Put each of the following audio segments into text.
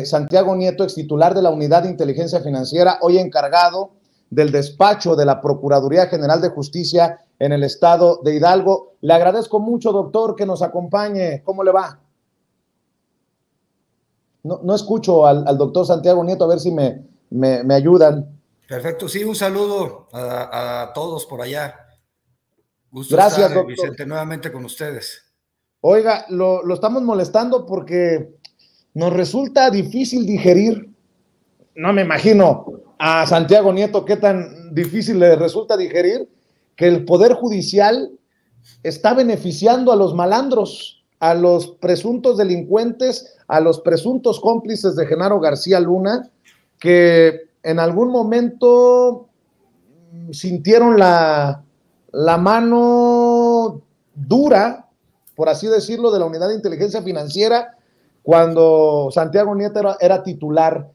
Santiago Nieto, ex titular de la Unidad de Inteligencia Financiera, hoy encargado del despacho de la Procuraduría General de Justicia en el estado de Hidalgo. Le agradezco mucho, doctor, que nos acompañe. ¿Cómo le va? No escucho al doctor Santiago Nieto, a ver si me ayudan. Perfecto, sí, un saludo a todos por allá. Gusto Gracias, estar, doctor. Vicente, nuevamente con ustedes. Oiga, lo estamos molestando porque nos resulta difícil digerir. No me imagino a Santiago Nieto qué tan difícil le resulta digerir que el Poder Judicial está beneficiando a los malandros, a los presuntos delincuentes, a los presuntos cómplices de Genaro García Luna, que en algún momento sintieron la mano dura, por así decirlo, de la Unidad de Inteligencia Financiera cuando Santiago Nieto era titular.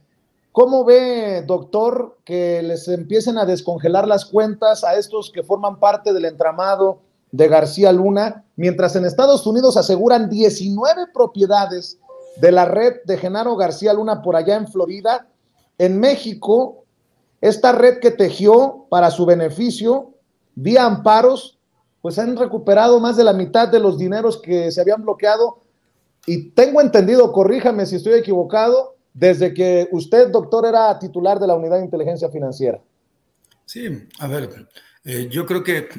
¿Cómo ve, doctor, que les empiecen a descongelar las cuentas a estos que forman parte del entramado de García Luna, mientras en Estados Unidos aseguran 19 propiedades de la red de Genaro García Luna por allá en Florida? En México, esta red que tejió para su beneficio, vía amparos, pues han recuperado más de la mitad de los dineros que se habían bloqueado. Y tengo entendido, corríjame si estoy equivocado, desde que usted, doctor, era titular de la Unidad de Inteligencia Financiera. Sí, a ver, yo creo que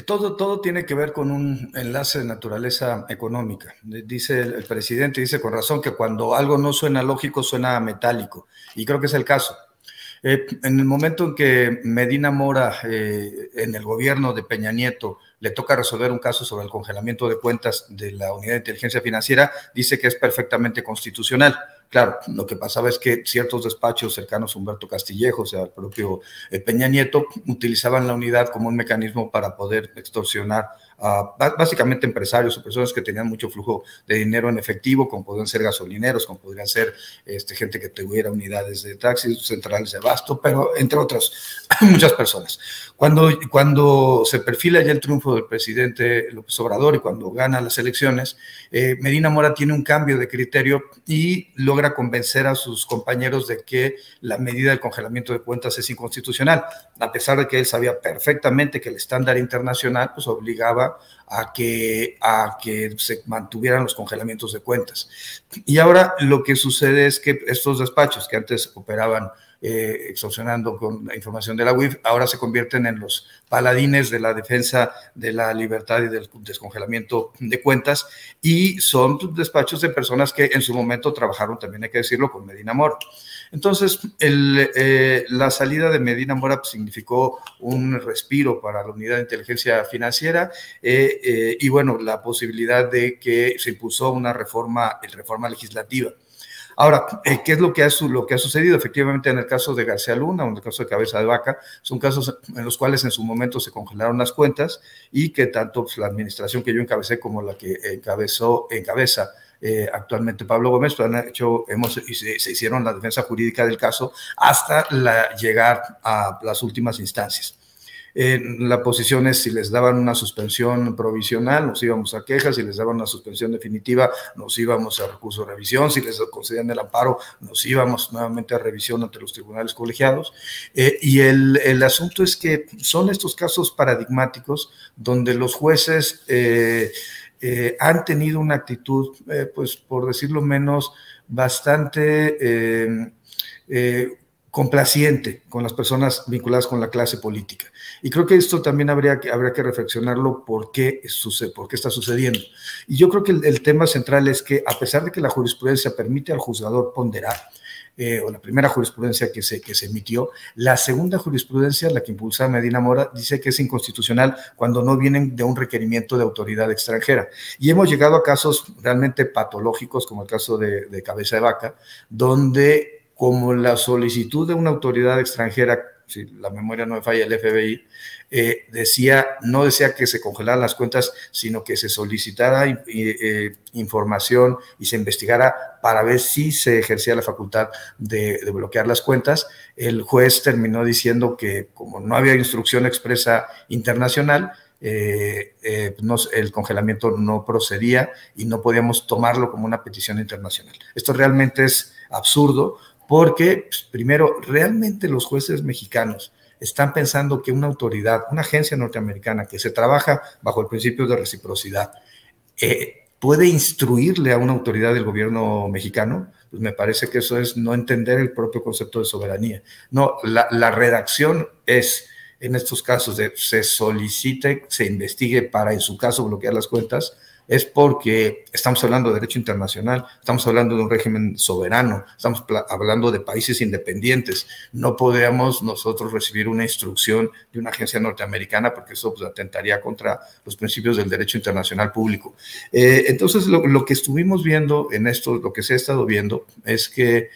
todo tiene que ver con un enlace de naturaleza económica. Dice el presidente, dice con razón que cuando algo no suena lógico, suena metálico. Y creo que es el caso. En el momento en que Medina Mora, en el gobierno de Peña Nieto, le toca resolver un caso sobre el congelamiento de cuentas de la Unidad de Inteligencia Financiera, dice que es perfectamente constitucional. Claro, lo que pasaba es que ciertos despachos cercanos a Humberto Castillejo, o sea, el propio Peña Nieto, utilizaban la unidad como un mecanismo para poder extorsionar a básicamente empresarios o personas que tenían mucho flujo de dinero en efectivo, como podrían ser gasolineros, como podrían ser gente que tuviera unidades de taxis, centrales de abasto, pero entre otras muchas personas. Cuando se perfila ya el triunfo del presidente López Obrador y cuando gana las elecciones, Medina Mora tiene un cambio de criterio y logra convencer a sus compañeros de que la medida del congelamiento de cuentas es inconstitucional, a pesar de que él sabía perfectamente que el estándar internacional pues obligaba a que se mantuvieran los congelamientos de cuentas. Y ahora lo que sucede es que estos despachos que antes operaban extorsionando con la información de la UIF, ahora se convierten en los paladines de la defensa de la libertad y del descongelamiento de cuentas, y son despachos de personas que en su momento trabajaron, también hay que decirlo, con Medina Mora. Entonces, la salida de Medina Mora significó un respiro para la Unidad de Inteligencia Financiera y, bueno, la posibilidad de que se impuso una reforma legislativa. Ahora, ¿qué es lo que ha sucedido? Efectivamente, en el caso de García Luna o en el caso de Cabeza de Vaca, son casos en los cuales en su momento se congelaron las cuentas y que tanto la administración que yo encabecé como la que encabeza actualmente Pablo Gómez, se hicieron la defensa jurídica del caso hasta llegar a las últimas instancias. La posición es: si les daban una suspensión provisional, nos íbamos a quejas; si les daban una suspensión definitiva, nos íbamos a recurso de revisión; si les concedían el amparo, nos íbamos nuevamente a revisión ante los tribunales colegiados. Y el asunto es que son estos casos paradigmáticos donde los jueces han tenido una actitud, pues por decirlo menos, bastante complaciente con las personas vinculadas con la clase política. Y creo que esto también habría que reflexionarlo por qué está sucediendo. Y yo creo que el tema central es que, a pesar de que la jurisprudencia permite al juzgador ponderar, o la primera jurisprudencia que se emitió, la segunda jurisprudencia, la que impulsa Medina Mora, dice que es inconstitucional cuando no vienen de un requerimiento de autoridad extranjera. Y hemos llegado a casos realmente patológicos, como el caso de Cabeza de Vaca, donde, como la solicitud de una autoridad extranjera, si la memoria no me falla, el FBI, no decía que se congelaran las cuentas, sino que se solicitara información y se investigara para ver si se ejercía la facultad de bloquear las cuentas. El juez terminó diciendo que, como no había instrucción expresa internacional, el congelamiento no procedía y no podíamos tomarlo como una petición internacional. Esto realmente es absurdo porque, pues, primero, realmente los jueces mexicanos están pensando que una autoridad, una agencia norteamericana que se trabaja bajo el principio de reciprocidad, puede instruirle a una autoridad del gobierno mexicano. Pues me parece que eso es no entender el propio concepto de soberanía. No, la redacción es, en estos casos, de se solicite, se investigue para, en su caso, bloquear las cuentas, es porque estamos hablando de derecho internacional, estamos hablando de un régimen soberano, estamos hablando de países independientes. No podemos nosotros recibir una instrucción de una agencia norteamericana porque eso, pues, atentaría contra los principios del derecho internacional público. Entonces, lo que estuvimos viendo en esto, lo que se ha estado viendo, es que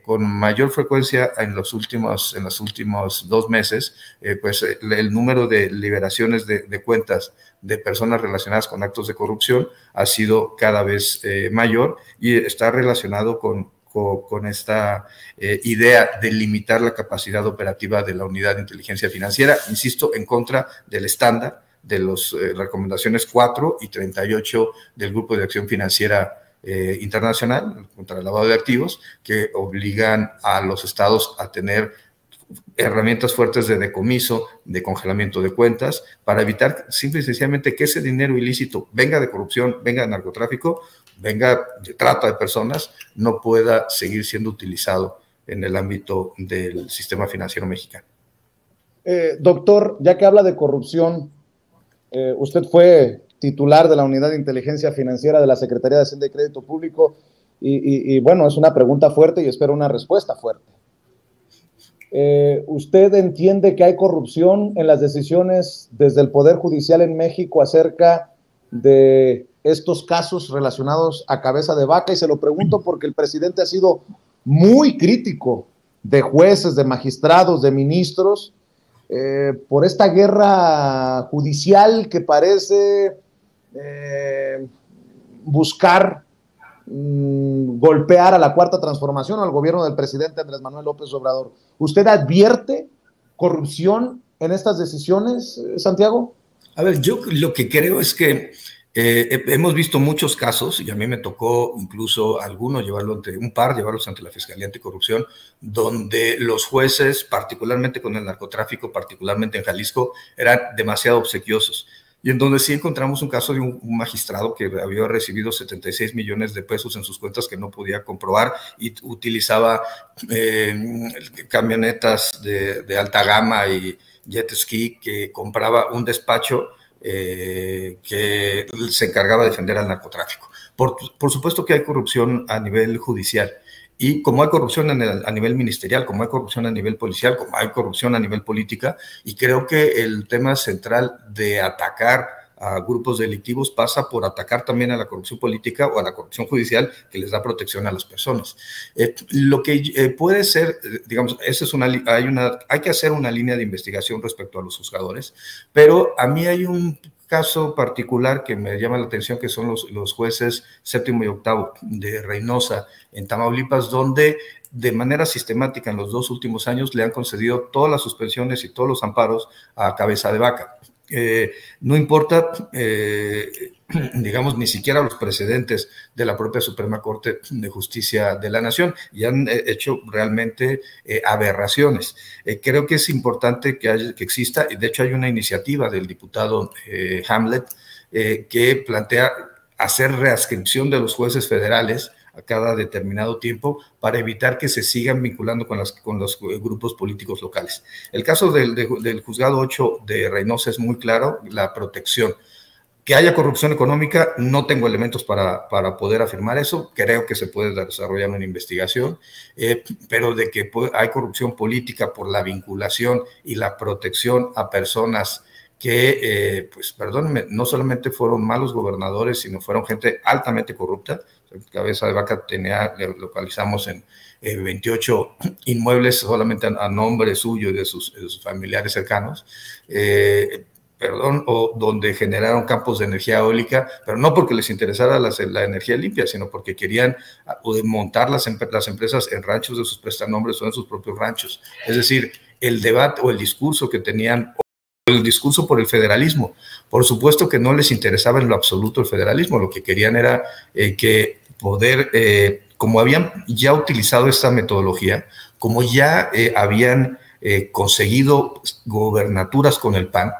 con mayor frecuencia en los últimos 2 meses, pues el número de liberaciones de cuentas de personas relacionadas con actos de corrupción ha sido cada vez mayor y está relacionado con esta idea de limitar la capacidad operativa de la unidad de inteligencia financiera, insisto, en contra del estándar de las recomendaciones 4 y 38 del Grupo de Acción Financiera Internacional contra el lavado de activos, que obligan a los estados a tener herramientas fuertes de decomiso, de congelamiento de cuentas, para evitar simple y sencillamente que ese dinero ilícito, venga de corrupción, venga de narcotráfico, venga de trata de personas, no pueda seguir siendo utilizado en el ámbito del sistema financiero mexicano. Doctor, ya que habla de corrupción, usted fue titular de la Unidad de Inteligencia Financiera de la Secretaría de Hacienda y Crédito Público y bueno, es una pregunta fuerte y espero una respuesta fuerte. ¿Usted entiende que hay corrupción en las decisiones desde el Poder Judicial en México acerca de estos casos relacionados a Cabeza de Vaca? Y se lo pregunto porque el presidente ha sido muy crítico de jueces, de magistrados, de ministros, por esta guerra judicial que parece buscar golpear a la Cuarta Transformación o al gobierno del presidente Andrés Manuel López Obrador. ¿Usted advierte corrupción en estas decisiones, Santiago? A ver, yo lo que creo es que hemos visto muchos casos, y a mí me tocó incluso algunos llevarlos ante la Fiscalía Anticorrupción, donde los jueces, particularmente con el narcotráfico, particularmente en Jalisco, eran demasiado obsequiosos. Y en donde sí encontramos un caso de un magistrado que había recibido 76 millones de pesos en sus cuentas que no podía comprobar y utilizaba camionetas de alta gama y jet ski, que compraba un despacho que se encargaba de defender al narcotráfico. Por supuesto que hay corrupción a nivel judicial. Y como hay corrupción a nivel ministerial, como hay corrupción a nivel policial, como hay corrupción a nivel política, y creo que el tema central de atacar a grupos delictivos pasa por atacar también a la corrupción política o a la corrupción judicial que les da protección a las personas. Lo que puede ser, digamos, hay que hacer una línea de investigación respecto a los juzgadores, pero a mí hay un caso particular que me llama la atención, que son los jueces 7º y 8º de Reynosa, en Tamaulipas, donde de manera sistemática en los 2 últimos años le han concedido todas las suspensiones y todos los amparos a Cabeza de Vaca. No importa, digamos, ni siquiera los precedentes de la propia Suprema Corte de Justicia de la Nación, y han hecho realmente aberraciones. Creo que es importante que exista, y de hecho hay una iniciativa del diputado Hamlet que plantea hacer readscripción de los jueces federales a cada determinado tiempo para evitar que se sigan vinculando con los grupos políticos locales. El caso del juzgado 8 de Reynosa es muy claro, la protección. Que haya corrupción económica, no tengo elementos para poder afirmar eso, creo que se puede desarrollar una investigación, pero de que hay corrupción política por la vinculación y la protección a personas que, pues perdónenme, no solamente fueron malos gobernadores, sino fueron gente altamente corrupta. Cabeza de Vaca localizamos en 28 inmuebles solamente a nombre suyo y de sus familiares cercanos, o donde generaron campos de energía eólica, pero no porque les interesara la energía limpia, sino porque querían montar las empresas en ranchos de sus prestanombres o en sus propios ranchos. Es decir, el debate o el discurso que tenían el discurso por el federalismo. Por supuesto que no les interesaba en lo absoluto el federalismo, lo que querían era que poder, como habían ya utilizado esta metodología, como ya habían conseguido gobernaturas con el PAN,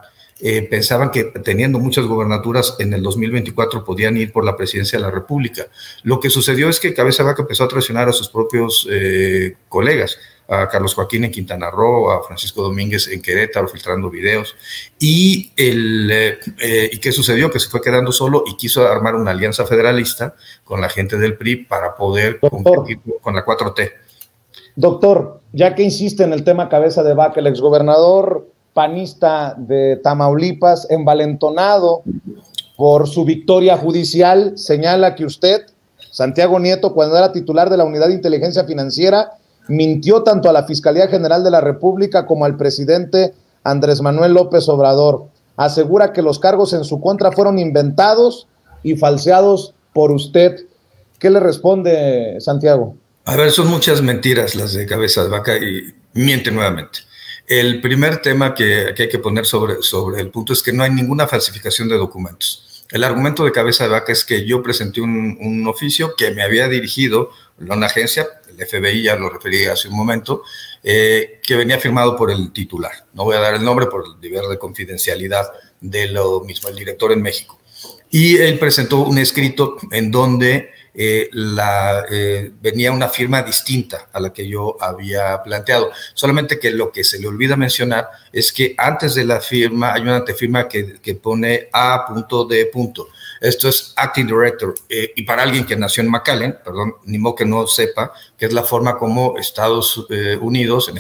pensaban que teniendo muchas gobernaturas en el 2024 podían ir por la presidencia de la República. Lo que sucedió es que Cabeza de Vaca empezó a traicionar a sus propios colegas, a Carlos Joaquín en Quintana Roo, a Francisco Domínguez en Querétaro, filtrando videos. ¿Y qué sucedió? Que se fue quedando solo y quiso armar una alianza federalista con la gente del PRI para poder competir con la 4T. Doctor, ya que insiste en el tema Cabeza de Vaca, el exgobernador panista de Tamaulipas, envalentonado por su victoria judicial, señala que usted, Santiago Nieto, cuando era titular de la Unidad de Inteligencia Financiera, mintió tanto a la Fiscalía General de la República como al presidente Andrés Manuel López Obrador. Asegura que los cargos en su contra fueron inventados y falseados por usted. ¿Qué le responde, Santiago? A ver, son muchas mentiras las de Cabeza de Vaca y miente nuevamente. El primer tema que hay que poner sobre el punto es que no hay ninguna falsificación de documentos. El argumento de Cabeza de Vaca es que yo presenté un oficio que me había dirigido a una agencia, el FBI, ya lo referí hace un momento, que venía firmado por el titular. No voy a dar el nombre por el deber de confidencialidad de lo mismo, el director en México. Y él presentó un escrito en donde venía una firma distinta a la que yo había planteado. Solamente que lo que se le olvida mencionar es que antes de la firma hay una antefirma que pone A.D. Esto es Acting Director. Y para alguien que nació en McAllen, perdón, ni modo que no sepa, que es la forma como en Estados Unidos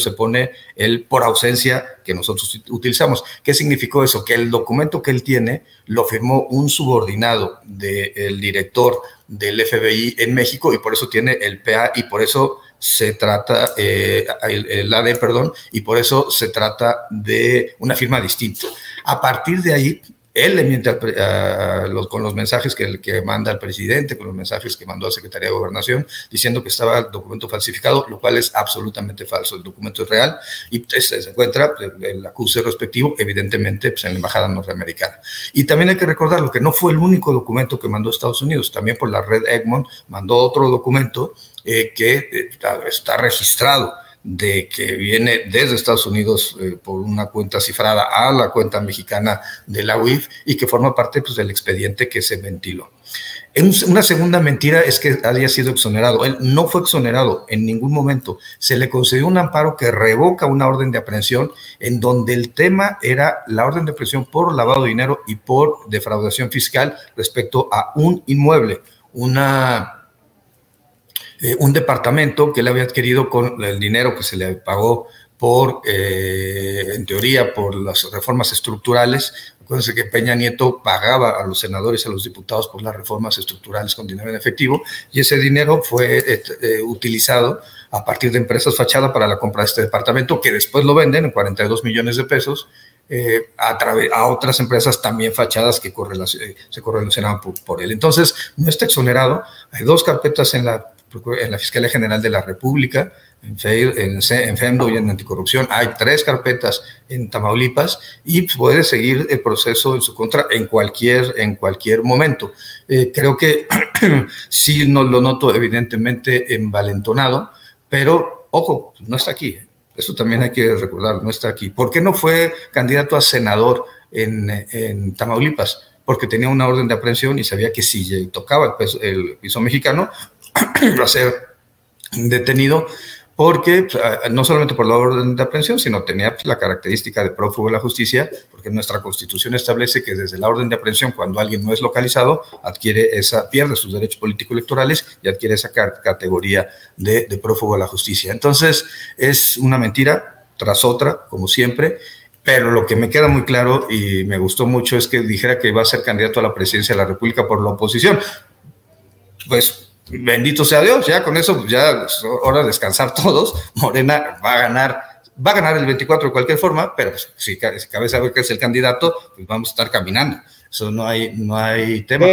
se pone el por ausencia que nosotros utilizamos. ¿Qué significó eso? Que el documento que él tiene lo firmó un subordinado del director del FBI en México y por eso tiene el PA y por eso se trata, el AD, perdón, y por eso se trata de una firma distinta. A partir de ahí, él le miente con los mensajes que manda al presidente, con los mensajes que mandó a la Secretaría de Gobernación, diciendo que estaba el documento falsificado, lo cual es absolutamente falso. El documento es real y se encuentra el acuse respectivo, evidentemente, pues, en la Embajada Norteamericana. Y también hay que recordar lo que no fue el único documento que mandó Estados Unidos. También por la red Egmont mandó otro documento que está registrado, de que viene desde Estados Unidos por una cuenta cifrada a la cuenta mexicana de la UIF y que forma parte, pues, del expediente que se ventiló. Una segunda mentira es que haya sido exonerado. Él no fue exonerado en ningún momento. Se le concedió un amparo que revoca una orden de aprehensión en donde el tema era la orden de aprehensión por lavado de dinero y por defraudación fiscal respecto a un inmueble, un departamento que él había adquirido con el dinero que se le pagó en teoría, por las reformas estructurales. Acuérdense que Peña Nieto pagaba a los senadores y a los diputados por las reformas estructurales con dinero en efectivo, y ese dinero fue utilizado a partir de empresas fachada para la compra de este departamento, que después lo venden en 42 millones de pesos a otras empresas también fachadas que se correlacionaban por él. Entonces, no está exonerado. Hay 2 carpetas en la Fiscalía General de la República, en FEMDO y en Anticorrupción. Hay 3 carpetas en Tamaulipas y puede seguir el proceso en su contra en cualquier momento. Creo que sí no lo noto evidentemente envalentonado, pero ojo, no está aquí. Eso también hay que recordar, no está aquí. ¿Por qué no fue candidato a senador en Tamaulipas? Porque tenía una orden de aprehensión y sabía que si tocaba el piso mexicano iba a ser detenido, porque no solamente por la orden de aprehensión, sino tenía la característica de prófugo de la justicia, porque nuestra Constitución establece que desde la orden de aprehensión, cuando alguien no es localizado, pierde sus derechos político-electorales y adquiere esa categoría de prófugo de la justicia. Entonces, es una mentira tras otra, como siempre, pero lo que me queda muy claro y me gustó mucho es que dijera que iba a ser candidato a la presidencia de la República por la oposición. Pues, bendito sea Dios, ya con eso pues ya es hora de descansar todos. Morena va a ganar el 24 de cualquier forma, pero pues, si Cabeza de Vaca es el candidato, pues vamos a estar caminando. Eso no hay tema.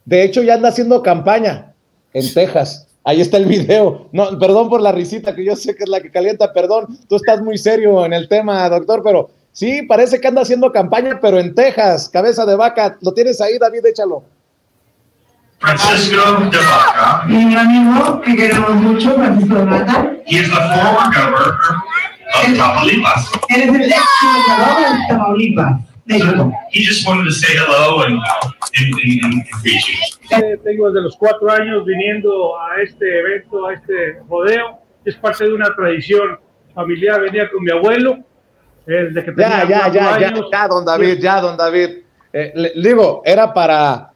De hecho, ya anda haciendo campaña en Texas. Ahí está el video. No, perdón por la risita, que yo sé que es la que calienta, perdón. Tú estás muy serio en el tema, doctor, pero sí, parece que anda haciendo campaña, pero en Texas, cabeza de vaca. ¿Lo tienes ahí, David? Échalo. Francisco de Vaca. Mi amigo que queremos mucho, Francisco de Vaca. He is the former governor of Tamaulipas. Él es el ex gobernador de Tamaulipas. He just wanted to say hello and greet you. Tengo desde los 4 años viniendo a este evento, a este rodeo. Es parte de una tradición familiar. Venía con mi abuelo desde que tenía 4 años. Ya, don David. Digo, era para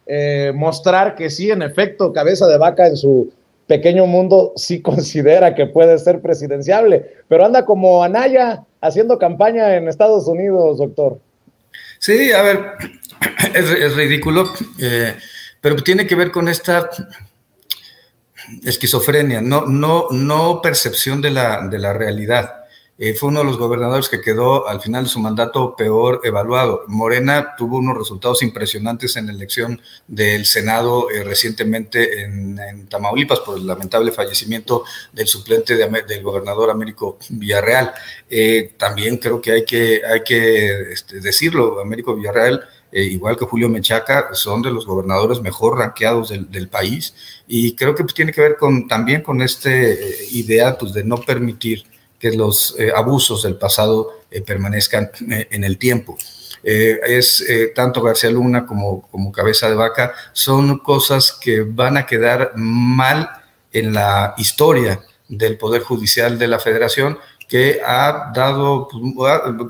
mostrar que sí, en efecto, cabeza de vaca en su pequeño mundo sí considera que puede ser presidenciable, pero anda como Anaya haciendo campaña en Estados Unidos, doctor. Sí, a ver, es ridículo, pero tiene que ver con esta esquizofrenia, no percepción de la realidad. Fue uno de los gobernadores que quedó al final de su mandato peor evaluado. Morena tuvo unos resultados impresionantes en la elección del Senado recientemente en Tamaulipas por el lamentable fallecimiento del suplente del gobernador Américo Villarreal. También creo que hay que decirlo, Américo Villarreal, igual que Julio Menchaca, son de los gobernadores mejor rankeados del país, y creo que tiene que ver también con esta idea pues, de no permitir que los abusos del pasado permanezcan en el tiempo. Tanto García Luna como cabeza de vaca son cosas que van a quedar mal en la historia del Poder Judicial de la Federación, que ha dado,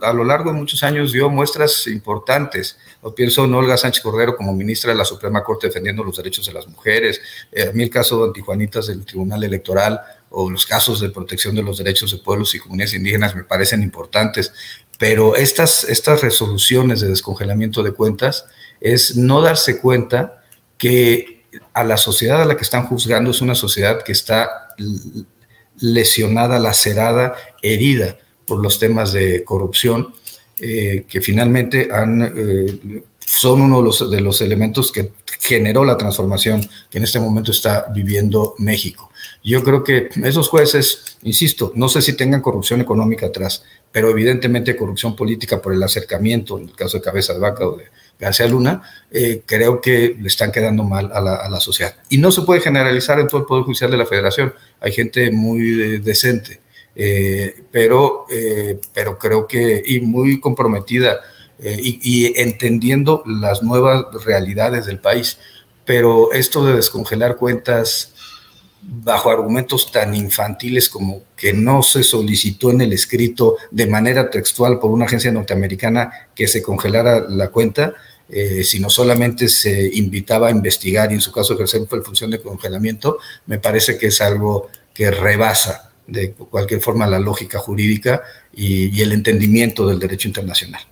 a lo largo de muchos años, dio muestras importantes. Lo pienso en Olga Sánchez Cordero como ministra de la Suprema Corte defendiendo los derechos de las mujeres, a mí el caso de antijuanitas del Tribunal Electoral, o los casos de protección de los derechos de pueblos y comunidades indígenas me parecen importantes, pero estas resoluciones de descongelamiento de cuentas es no darse cuenta que a la sociedad a la que están juzgando es una sociedad que está lesionada, lacerada, herida por los temas de corrupción, que finalmente son uno de los elementos que generó la transformación que en este momento está viviendo México. Yo creo que esos jueces, insisto, no sé si tengan corrupción económica atrás, pero evidentemente corrupción política por el acercamiento, en el caso de Cabeza de Vaca o de García Luna, creo que le están quedando mal a la sociedad. Y no se puede generalizar en todo el Poder Judicial de la Federación. Hay gente muy decente, pero creo que, y muy comprometida, y entendiendo las nuevas realidades del país. Pero esto de descongelar cuentas bajo argumentos tan infantiles como que no se solicitó en el escrito de manera textual por una agencia norteamericana que se congelara la cuenta, sino solamente se invitaba a investigar y en su caso ejercer la función de congelamiento, me parece que es algo que rebasa de cualquier forma la lógica jurídica y el entendimiento del derecho internacional.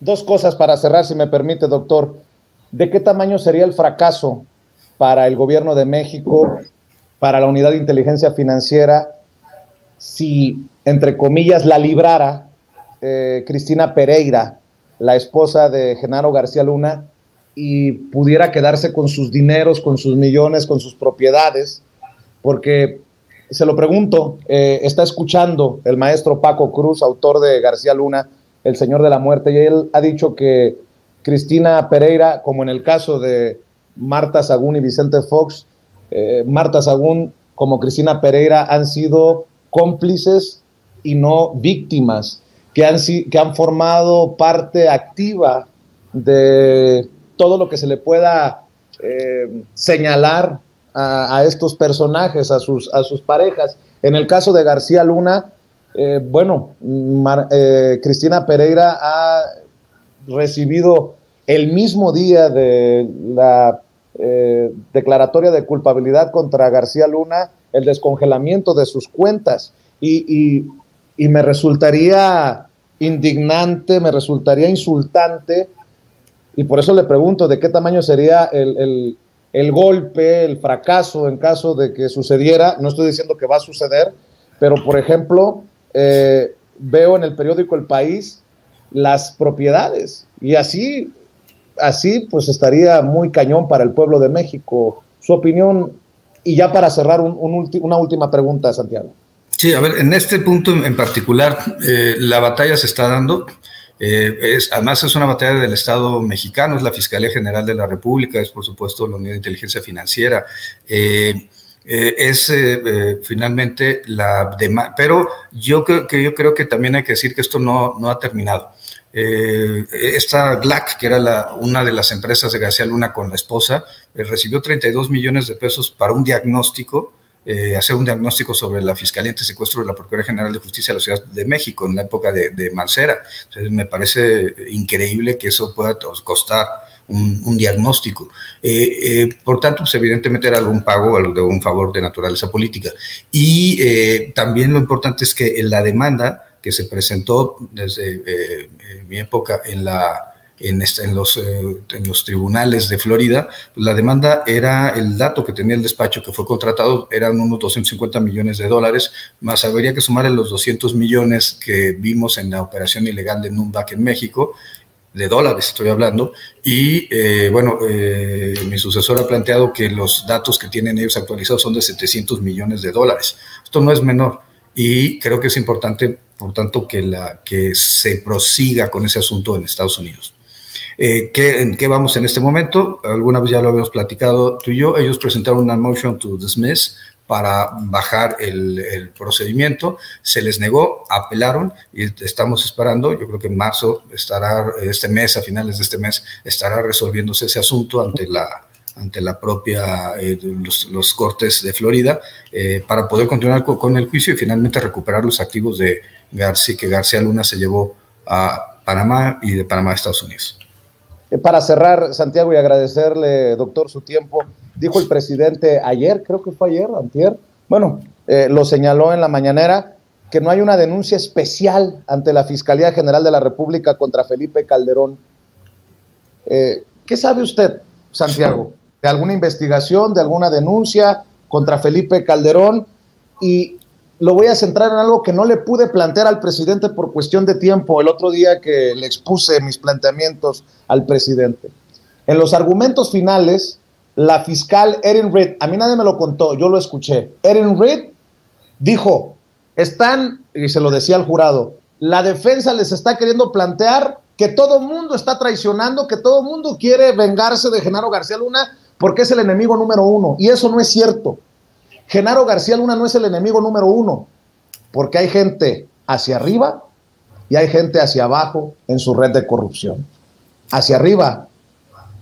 Dos cosas para cerrar, si me permite, doctor. ¿De qué tamaño sería el fracaso para el gobierno de México, para la Unidad de Inteligencia Financiera, si, entre comillas, la librara Cristina Pereira, la esposa de Genaro García Luna, y pudiera quedarse con sus dineros, con sus millones, con sus propiedades? Porque, se lo pregunto, está escuchando el maestro Paco Cruz, autor de García Luna, El Señor de la Muerte, y él ha dicho que Cristina Pereira, como en el caso de Marta Sagún y Vicente Fox, Marta Sagún como Cristina Pereira han sido cómplices y no víctimas, que han formado parte activa de todo lo que se le pueda señalar a estos personajes, a sus parejas. En el caso de García Luna, Cristina Pereira ha recibido el mismo día de la declaratoria de culpabilidad contra García Luna el descongelamiento de sus cuentas, y me resultaría indignante, me resultaría insultante, y por eso le pregunto de qué tamaño sería el golpe, el fracaso en caso de que sucediera. No estoy diciendo que va a suceder, pero por ejemplo, veo en el periódico El País las propiedades, y así pues estaría muy cañón para el pueblo de México. Su opinión, Y ya para cerrar, una última pregunta, Santiago. Sí, a ver, en este punto en particular, la batalla se está dando. Además es una batalla del Estado mexicano, es la Fiscalía General de la República, es por supuesto la Unidad de Inteligencia Financiera, finalmente la demanda, pero yo creo que también hay que decir que esto no ha terminado. Esta GLAC, que era una de las empresas de García Luna con la esposa, recibió 32 millones de pesos para un diagnóstico, hacer un diagnóstico sobre la Fiscalía Antisecuestro de la Procuraduría General de Justicia de la Ciudad de México en la época de Mancera. Entonces, me parece increíble que eso pueda costar un diagnóstico. Por tanto, pues, evidentemente era algún pago, algún favor de naturaleza política. Y también lo importante es que en la demanda que se presentó desde mi época en los tribunales de Florida, la demanda era, el dato que tenía el despacho que fue contratado eran unos 250 millones de dólares, más habría que sumarle los 200 millones que vimos en la operación ilegal de Nürnberg en México, de dólares estoy hablando, y mi sucesor ha planteado que los datos que tienen ellos actualizados son de 700 millones de dólares. Esto no es menor, y creo que es importante, por tanto, que se prosiga con ese asunto en Estados Unidos. ¿En qué vamos en este momento? Alguna vez ya lo habíamos platicado tú y yo. Ellos presentaron una motion to dismiss para bajar el procedimiento. Se les negó, apelaron y estamos esperando. Yo creo que en marzo a finales de este mes, estará resolviéndose ese asunto ante la propia, los cortes de Florida, para poder continuar con el juicio y finalmente recuperar los activos de que García Luna se llevó a Panamá y de Panamá a Estados Unidos. Para cerrar, Santiago, y agradecerle, doctor, su tiempo, dijo el presidente ayer, creo que fue ayer, antier, lo señaló en la mañanera, que no hay una denuncia especial ante la Fiscalía General de la República contra Felipe Calderón. ¿Qué sabe usted, Santiago, de alguna investigación, de alguna denuncia contra Felipe Calderón? Y lo voy a centrar en algo que no le pude plantear al presidente por cuestión de tiempo el otro día que le expuse mis planteamientos al presidente. En los argumentos finales, la fiscal Erin Reed, a mí nadie me lo contó, yo lo escuché, Erin Reed dijo, y se lo decía al jurado, la defensa les está queriendo plantear que todo mundo está traicionando, que todo mundo quiere vengarse de Genaro García Luna porque es el enemigo número uno, y eso no es cierto. Genaro García Luna no es el enemigo número uno, porque hay gente hacia arriba y hay gente hacia abajo en su red de corrupción. Hacia arriba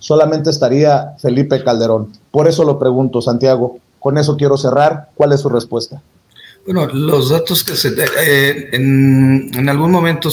solamente estaría Felipe Calderón. Por eso lo pregunto, Santiago. Con eso quiero cerrar. ¿Cuál es su respuesta? Bueno, los datos que en algún momento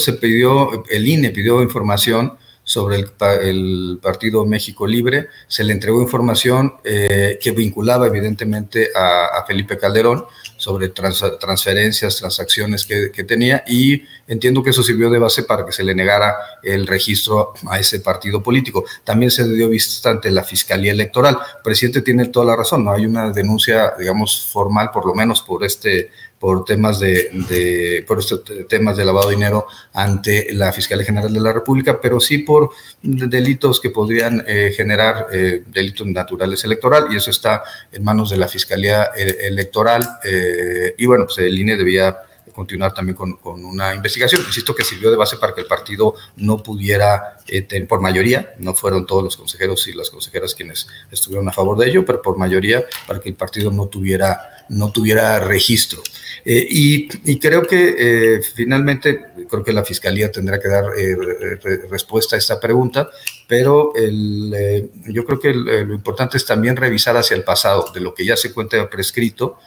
el INE pidió información sobre el Partido México Libre, se le entregó información que vinculaba evidentemente a Felipe Calderón sobre transferencias, transacciones que tenía, y entiendo que eso sirvió de base para que se le negara el registro a ese partido político. También se le dio vista ante la Fiscalía Electoral. El presidente tiene toda la razón, no hay una denuncia, digamos, formal, por lo menos por temas de lavado de dinero ante la Fiscalía General de la República, pero sí por delitos que podrían generar delitos naturales electoral, y eso está en manos de la Fiscalía Electoral, y bueno, pues el INE debía continuar también con una investigación. Insisto que sirvió de base para que el partido no pudiera, por mayoría, no fueron todos los consejeros y las consejeras quienes estuvieron a favor de ello, pero por mayoría para que el partido no tuviera registro. Y creo que finalmente, creo que la Fiscalía tendrá que dar respuesta a esta pregunta, pero yo creo que lo importante es también revisar hacia el pasado, de lo que ya se cuenta prescrito,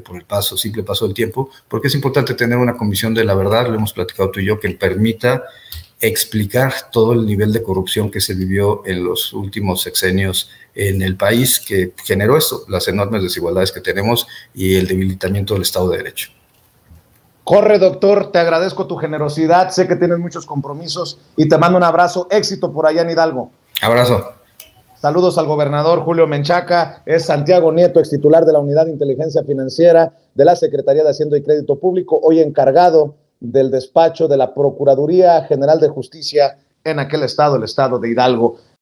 por el simple paso del tiempo, porque es importante tener una comisión de la verdad, lo hemos platicado tú y yo, que permita explicar todo el nivel de corrupción que se vivió en los últimos sexenios en el país, que generó esto, las enormes desigualdades que tenemos y el debilitamiento del Estado de Derecho. Corre, doctor, te agradezco tu generosidad, sé que tienes muchos compromisos y te mando un abrazo, éxito por allá en Hidalgo. Abrazo. Saludos al gobernador Julio Menchaca, es Santiago Nieto, ex titular de la Unidad de Inteligencia Financiera de la Secretaría de Hacienda y Crédito Público, hoy encargado del despacho de la Procuraduría General de Justicia en aquel estado, el estado de Hidalgo.